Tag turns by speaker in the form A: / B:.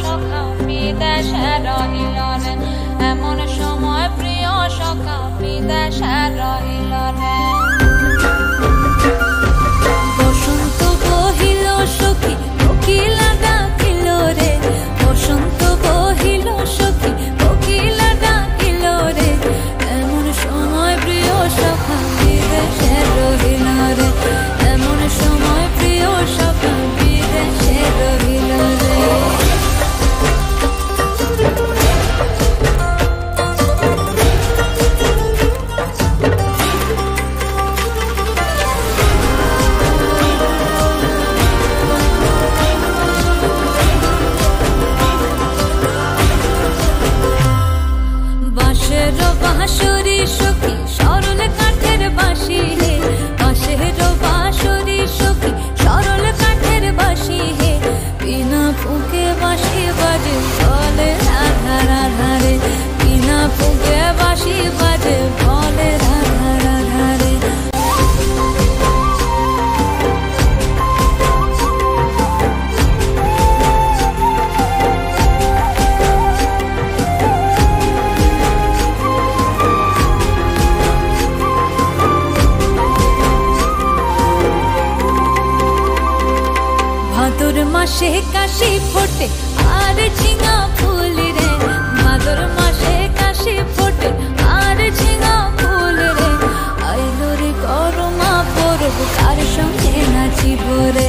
A: সখা বিদেশে রহিল রে, এমন সময় প্রিয় সখা বিদেশে রহিল রে। বসন্ত বহিল সখী কোকিলা ডাকিল রে, বসন্ত বহিল সখী কোকিলা ডাকিল রে, এমন সময় প্রিয় সখা বিদেশে রহিল রে, এমন সময় প্রিয় সখা বিদেশে রহিল রে। বাঁশের বাঁশরি সখী সরল কাঠের বাঁশি হে, বাঁশের বাঁশরি সখী সরল কাঠের বাঁশি হে, বিনা ফুঁকে বাঁশি বাজে বলে রাধা রাধা রে, বিনা ফুঁকে বাঁশি বাজে বলে রাধা রাধা রে। ভাদর মাসে কাশি ফোটে আর ঝিঙা ফুল রে, ভাদর মাসে কাশি ফোটে আর ঝিঙা ফুল রে, আইলো রে করমা পরব কার সঙ্গে নাচিব রে,